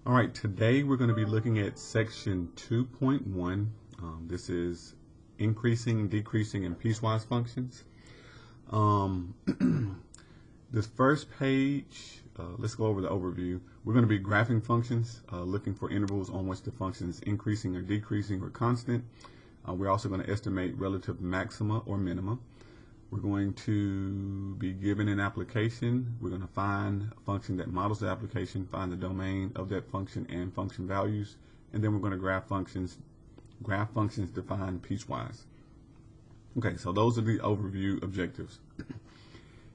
All right, today we're going to be looking at section 2.1. This is increasing and decreasing in piecewise functions. This first page, let's go over the overview. We're going to be graphing functions, looking for intervals on which the function is increasing or decreasing or constant. We're also going to estimate relative maxima or minima. We're going to be given an application. We're going to find a function that models the application, find the domain of that function and function values, and then we're going to graph functions defined piecewise. Okay, so those are the overview objectives.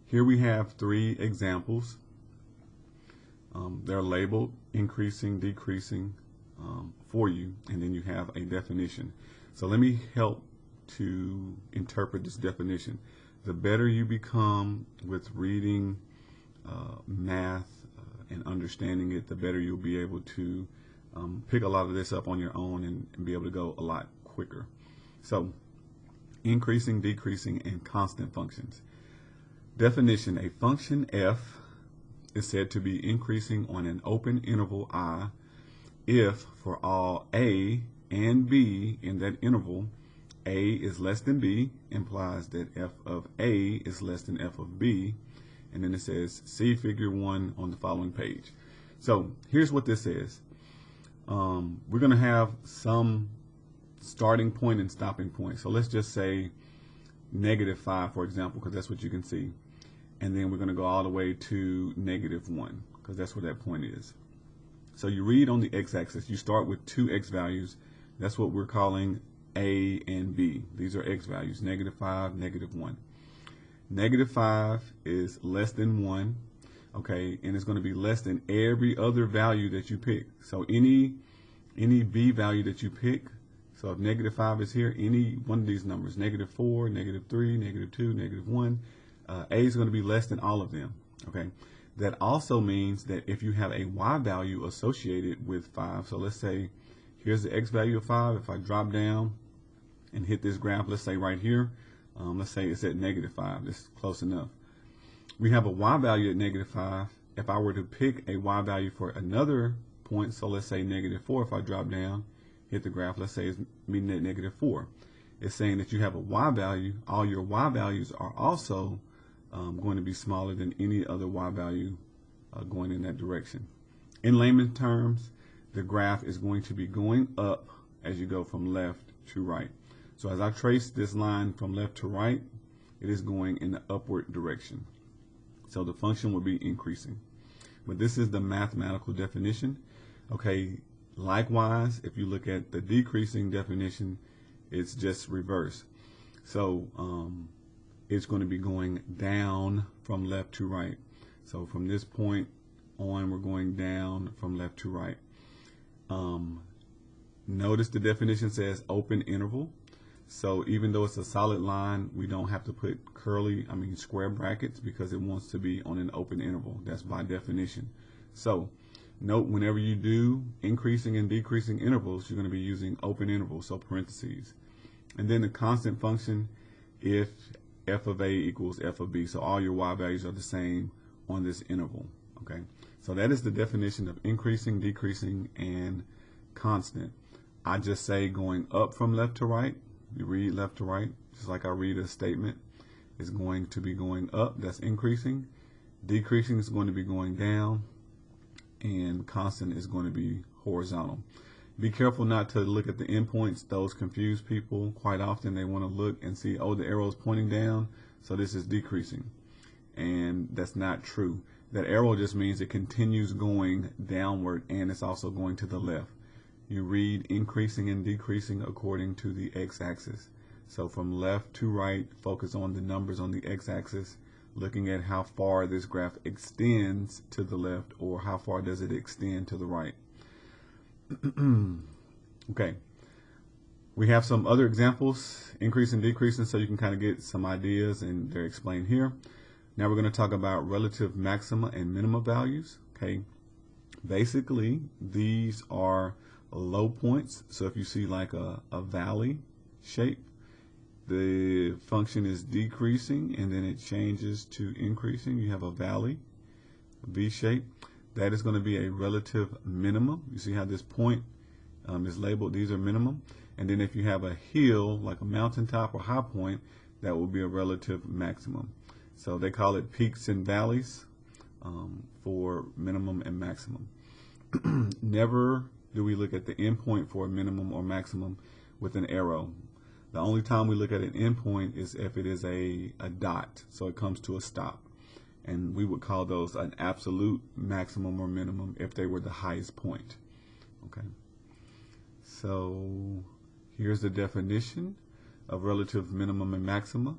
Here we have three examples. They're labeled increasing, decreasing for you, and then you have a definition. So let me help to interpret this definition. The better you become with reading math and understanding it, the better you'll be able to pick a lot of this up on your own and be able to go a lot quicker. So increasing, decreasing, and constant functions. Definition: a function f is said to be increasing on an open interval I if for all a and b in that interval a is less than b, implies that f of a is less than f of b, and then it says see figure 1 on the following page. So here's what this says. We're going to have some starting point and stopping point. So let's just say -5, for example, because that's what you can see. And then we're going to go all the way to -1, because that's where that point is. So you read on the x-axis, you start with two x values. That's what we're calling a and b. These are x values, -5, -1. -5 is less than 1, okay, and it's going to be less than every other value that you pick. So any b value that you pick, so if -5 is here, any one of these numbers, -4, -3, -2, -1, a is going to be less than all of them, okay? That also means that if you have a y value associated with 5, so let's say here's the x value of 5. If I drop down and hit this graph, let's say right here, let's say it's at -5. This is close enough. We have a y value at -5. If I were to pick a y value for another point, so let's say -4, if I drop down, hit the graph, let's say it's meeting at -4. It's saying that you have a y value. All your y values are also going to be smaller than any other y value going in that direction. In layman terms, the graph is going to be going up as you go from left to right. So as I trace this line from left to right, it is going in the upward direction. So the function will be increasing. But this is the mathematical definition. Okay, likewise, if you look at the decreasing definition, it's just reverse. So it's going to be going down from left to right. So from this point on, we're going down from left to right. Notice the definition says open interval. So even though it's a solid line, we don't have to put square brackets because it wants to be on an open interval. That's by definition. So note, whenever you do increasing and decreasing intervals, you're going to be using open intervals, so parentheses. And then the constant function, if f of a equals f of b, so all your y values are the same on this interval. Okay, so that is the definition of increasing, decreasing, and constant. I just say going up from left to right. You read left to right, just like I read a statement. It's going to be going up, that's increasing. Decreasing is going to be going down, and constant is going to be horizontal. Be careful not to look at the endpoints. Those confuse people. Quite often they want to look and see, oh, the arrow is pointing down, so this is decreasing. And that's not true. That arrow just means it continues going downward, and it's also going to the left. You read increasing and decreasing according to the x-axis. So from left to right, focus on the numbers on the x-axis, looking at how far this graph extends to the left or how far does it extend to the right. Okay, we have some other examples, increasing, decreasing, so you can kind of get some ideas, and they're explained here. Now we're going to talk about relative maxima and minima values. Okay, basically these are low points. So if you see like a valley shape, the function is decreasing and then it changes to increasing. You have a valley, V shape. that is going to be a relative minimum. You see how this point is labeled, these are minimum. And then if you have a hill, like a mountaintop or high point, that will be a relative maximum. So they call it peaks and valleys for minimum and maximum. Never do we look at the endpoint for a minimum or maximum with an arrow. The only time we look at an endpoint is if it is a dot, so it comes to a stop. And we would call those an absolute maximum or minimum if they were the highest point. Okay. So here's the definition of relative minimum and maxima.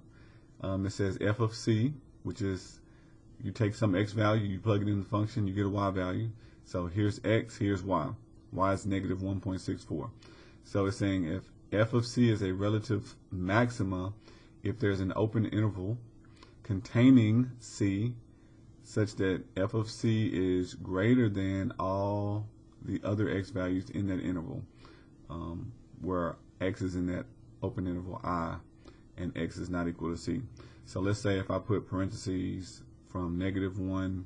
It says f of c, which is you take some x value, you plug it in the function, you get a y value. So here's x, here's y. Y is negative 1.64. So it's saying if f of c is a relative maxima, if there's an open interval containing c such that f of c is greater than all the other x values in that interval, where x is in that open interval I and x is not equal to c. So let's say if I put parentheses from -1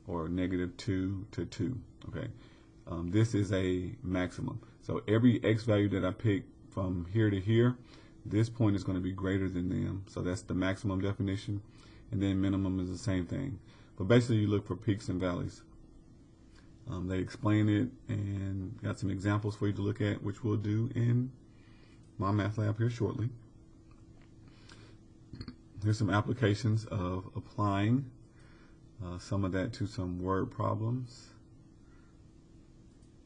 or -2 to 2, okay, this is a maximum. So every x value that I pick from here to here, this point is going to be greater than them. So that's the maximum definition. And then minimum is the same thing. But basically you look for peaks and valleys. They explain it and got some examples for you to look at, which we'll do in my math lab here shortly. Here's some applications of applying some of that to some word problems.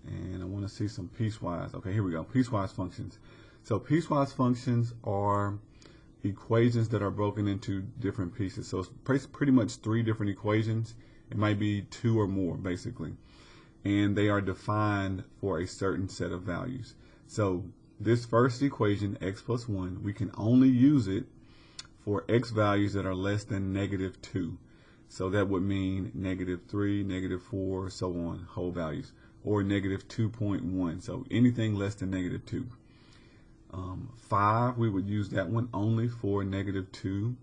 And I want to see some piecewise. Okay, here we go. Piecewise functions. So piecewise functions are equations that are broken into different pieces. So it's pretty much 3 different equations. It might be 2 or more, basically. And they are defined for a certain set of values. So this first equation, x plus 1, we can only use it for x values that are less than -2. So that would mean -3, -4, so on, whole values, or -2.1. So anything less than -2. 5, we would use that one only for -2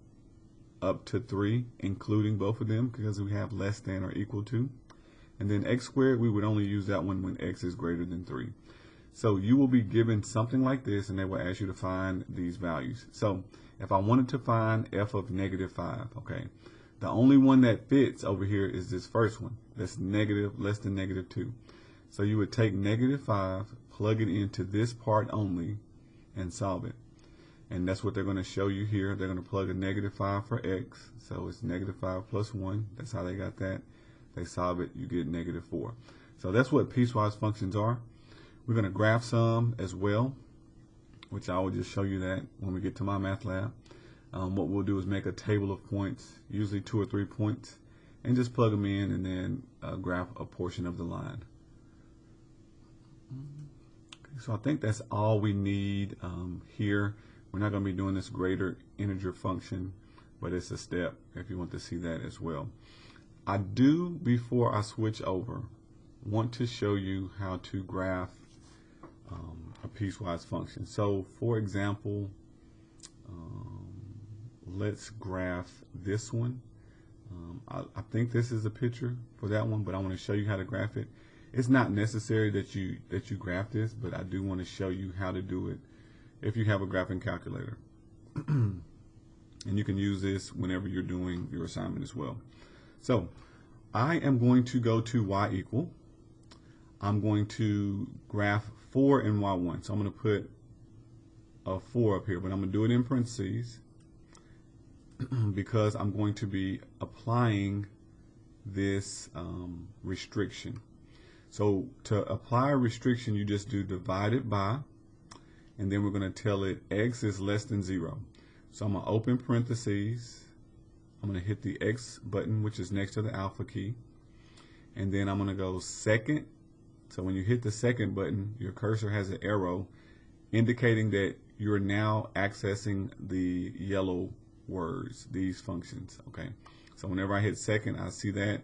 up to 3, including both of them because we have less than or equal to. And then x squared, we would only use that one when x is greater than 3. So you will be given something like this, and they will ask you to find these values. So if I wanted to find f of -5, okay, the only one that fits over here is this first one. That's less than -2. So you would take -5, plug it into this part only, and solve it. And that's what they're going to show you here. They're going to plug a -5 for x. So it's -5 plus 1. That's how they got that. They solve it, you get -4. So that's what piecewise functions are. We're going to graph some as well, which I will just show you that when we get to my math lab. What we'll do is make a table of points, usually 2 or 3 points, and just plug them in and then graph a portion of the line. Okay, so I think that's all we need here. We're not going to be doing this greater integer function, but it's a step if you want to see that as well. I do, before I switch over, want to show you how to graph a piecewise function. So for example, let's graph this one. I think this is a picture for that one, but I want to show you how to graph it. It's not necessary that you graph this, but I do want to show you how to do it if you have a graphing calculator. And you can use this whenever you're doing your assignment as well. So I am going to go to y equal. I'm going to graph 4 and y1. So I'm going to put a 4 up here, but I'm going to do it in parentheses because I'm going to be applying this restriction. So to apply a restriction, you just do divided by, and then we're going to tell it x is less than 0. So I'm going to open parentheses. I'm going to hit the X button, which is next to the alpha key. And then I'm going to go second. So when you hit the second button, your cursor has an arrow indicating that you're now accessing the yellow words, these functions. Okay. So whenever I hit second, I see that,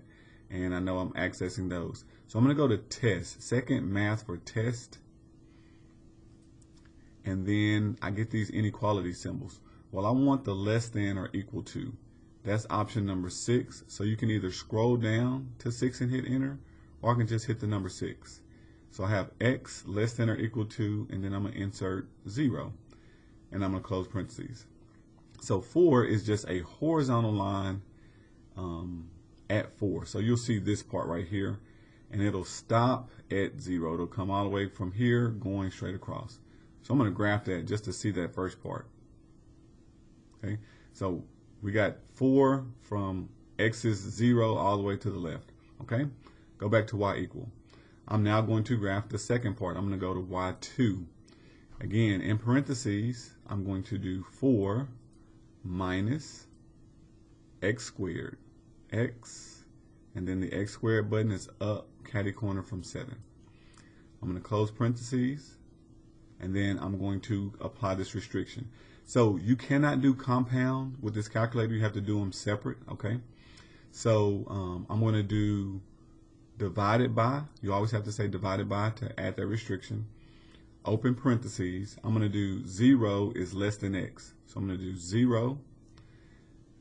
and I know I'm accessing those. So I'm going to go to test, second math for test. And then I get these inequality symbols. Well, I want the less than or equal to. That's option number 6. So you can either scroll down to 6 and hit enter, or I can just hit the number 6. So I have x less than or equal to, and then I'm going to insert 0, and I'm going to close parentheses. So 4 is just a horizontal line at 4. So you'll see this part right here, and it'll stop at 0. It'll come all the way from here going straight across. So I'm going to graph that just to see that first part. Okay, so we got 4 from x is 0 all the way to the left. Okay, go back to y equal. I'm now going to graph the second part. I'm going to go to y2. Again, in parentheses, I'm going to do 4 minus x squared. X, and then the x squared button is up catty corner from 7. I'm going to close parentheses, and then I'm going to apply this restriction. So you cannot do compound with this calculator. You have to do them separate. Okay, so I'm going to do divided by. You always have to say divided by to add that restriction. Open parentheses. I'm going to do 0 is less than x. So I'm going to do 0.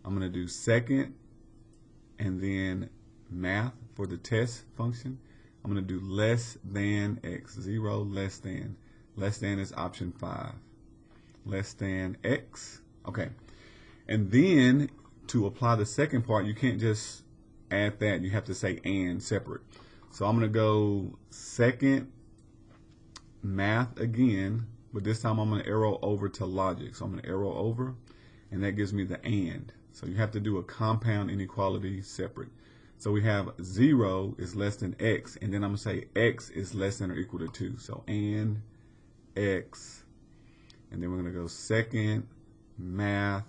I'm going to do second, and then math for the test function. I'm going to do less than x. 0 less than. Less than is option 5. Less than x. Okay. And then to apply the second part, you can't just add that. You have to say and separate. So I'm going to go second math again, but this time I'm going to arrow over to logic. So I'm going to arrow over, and that gives me the and. So you have to do a compound inequality separate. So we have 0 is less than x, and then I'm going to say x is less than or equal to 2. So and x, and then we're going to go second math,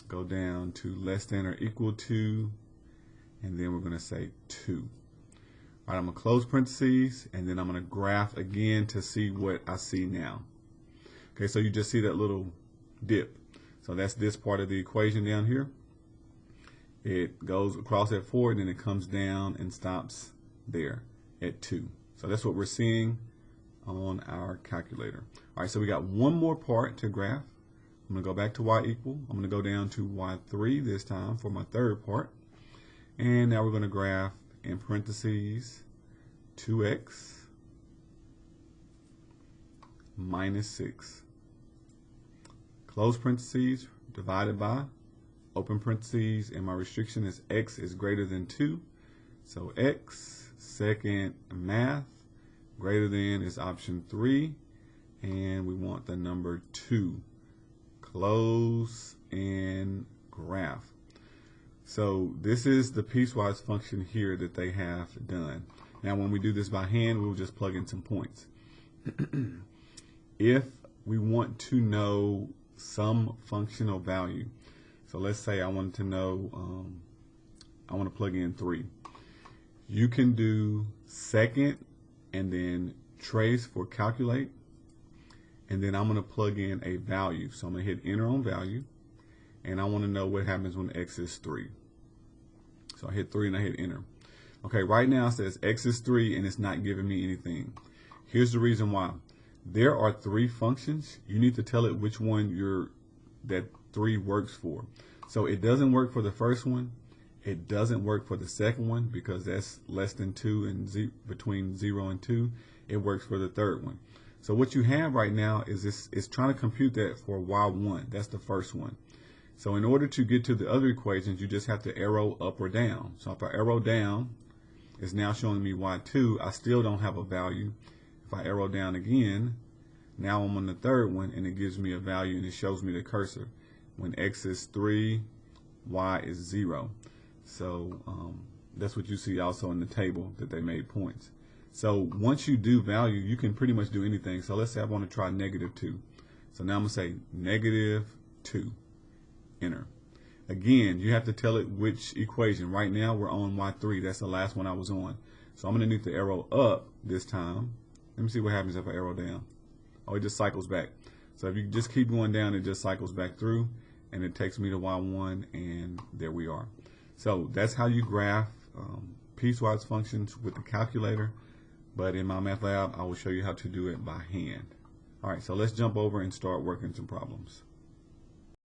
go down to less than or equal to, and then we're going to say 2. All right, I'm going to close parentheses, and then I'm going to graph again to see what I see now. Okay, so you just see that little dip. So that's this part of the equation down here. It goes across at 4, and then it comes down and stops there at 2. So that's what we're seeing on our calculator. All right, so we got one more part to graph. I'm going to go back to y equal. I'm going to go down to y3 this time for my third part. And now we're going to graph in parentheses 2x minus 6. Close parentheses, divided by, open parentheses, and my restriction is x is greater than 2. So x, second math, greater than is option 3, and we want the number 2. Close and graph. So this is the piecewise function here that they have done. Now when we do this by hand, we'll just plug in some points. If we want to know some functional value, so let's say I wanted to know, I want to plug in 3. You can do second and then trace for calculate, and then I'm going to plug in a value. So I'm going to hit enter on value, and I want to know what happens when x is 3. So I hit 3 and I hit enter. Okay, right now it says x is 3 and it's not giving me anything. Here's the reason why. There are 3 functions. You need to tell it which one that 3 works for. So it doesn't work for the first one. It doesn't work for the second one because that's less than 2 and between 0 and 2. It works for the third one. So what you have right now is it's trying to compute that for y1. That's the first one. So in order to get to the other equations, you just have to arrow up or down. So if I arrow down, it's now showing me y2. I still don't have a value. If I arrow down again, now I'm on the third one, and it gives me a value, and it shows me the cursor. When x is 3, y is 0. So that's what you see also in the table that they made points. So once you do value, you can pretty much do anything. So let's say I want to try -2. So now I'm going to say -2. Enter. Again, you have to tell it which equation. Right now we're on y3. That's the last one I was on. So I'm going to need to arrow up this time. Let me see what happens if I arrow down. Oh, it just cycles back. So if you just keep going down, it just cycles back through, and it takes me to y1, and there we are. So that's how you graph piecewise functions with the calculator. But in my math lab, I will show you how to do it by hand. All right, so let's jump over and start working some problems.